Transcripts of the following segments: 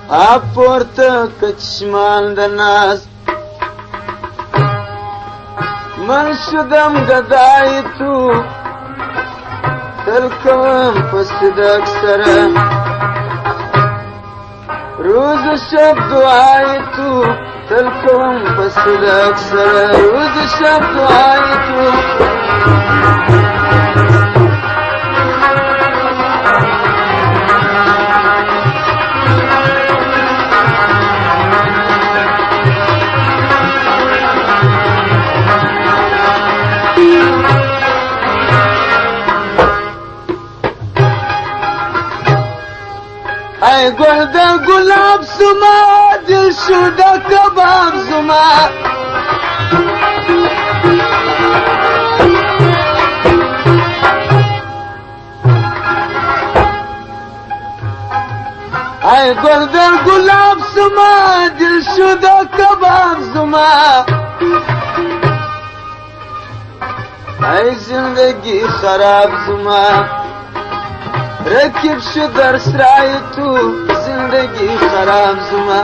اپورته کچشمان د ناز من شدم گدای تو تل کوم په صدق سره روز شب دعای تو تل کوم په صدق سره روز شب دعای تو ای گل د گلاب زما دل شو د کباب زما ای گل د گلاب زما دل شو د کباب زما ای زندگی خراب زما رکب شو در سرای تو زندگی خراب زما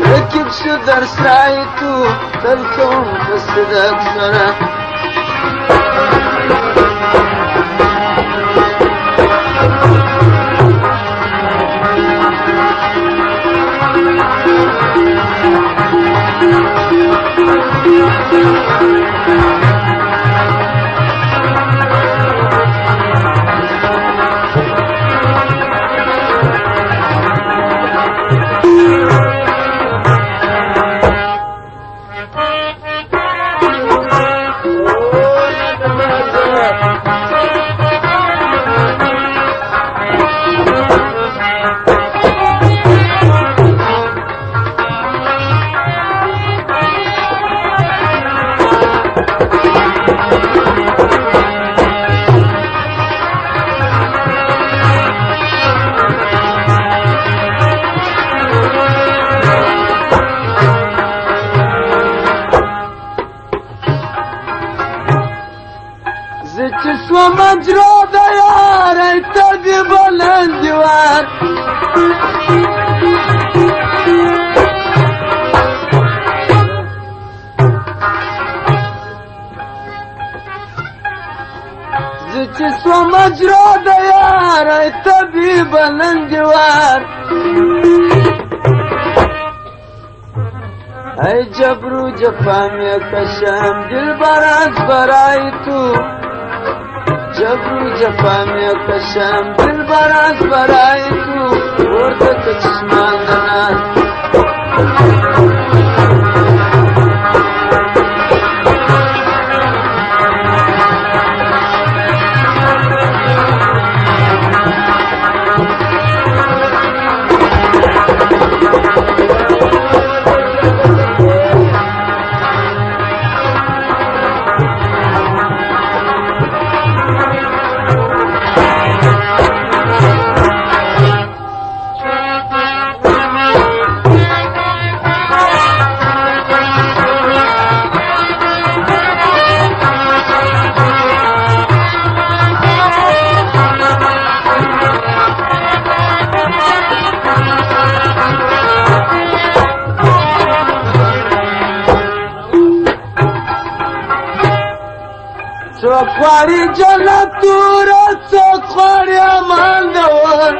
رکب شو در سرای تو تل کوم په صدق سره مجرا د یار ته دی بلند دیوار زه چې سو مجرا د یار ته دی بلند دیوار ای جبرو جفا می کشم دل براز برای تو جبرو جفا می کشم دل براز برای تو ورده که چشمان دنان څوک غواړي جنت توره څوک غواړي امان دور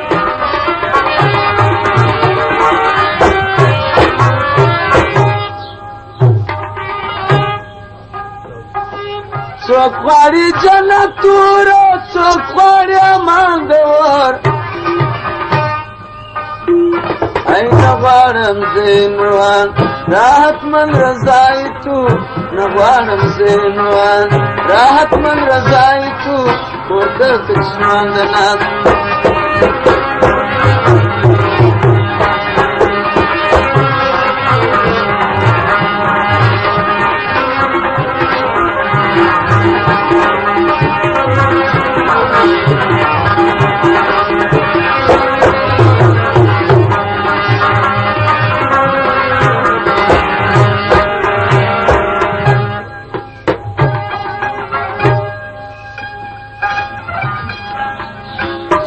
څوک غواړي جنت توره څوک غواړي امان دور ای نه غواړم زینوان راحت من رضای تو نه غواړم زینوان راحت من رضای تو ورته که چشمان د ناز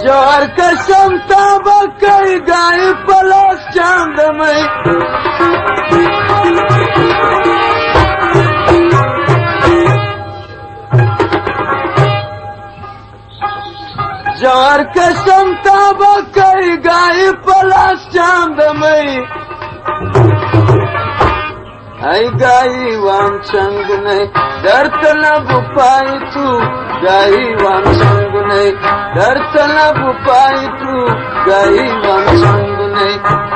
جوار قسم تا بکر کئی گائی پلاس چاند میں جار قسم تابا کئی گائی پلاس چاند میں ای گائی وان چنگ نہیں در طلب پائی تو گائی وان چنگ نہیں در طلب پائی تو گائی وان چنگ نہیں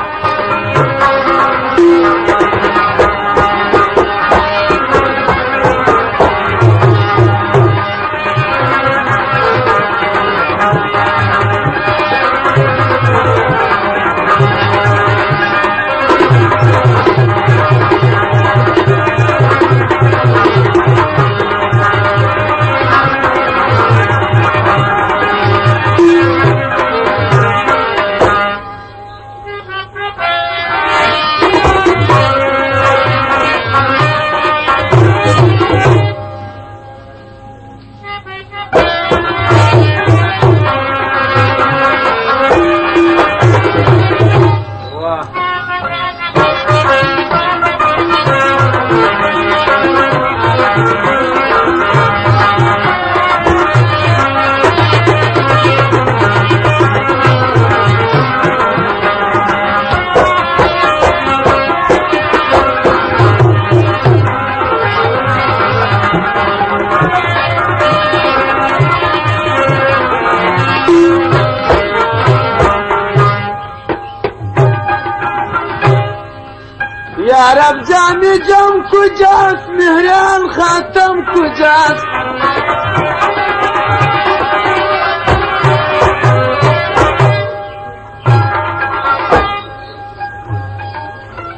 یا رب جامی جم کجاست مهران خاتم کجاست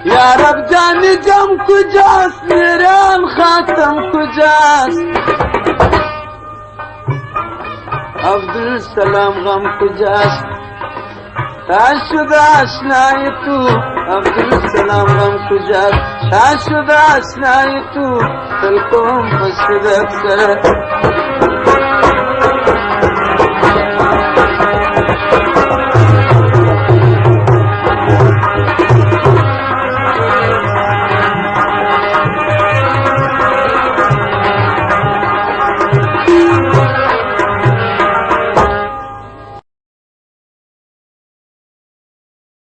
یا رب جامی جم کجاست مهران خاتم کجاست عبدالسلام غم کجاست تا شد آشنای تو عبدالسلام غم کجاست تا شد آشنای تو دل کو هم پشت دفتر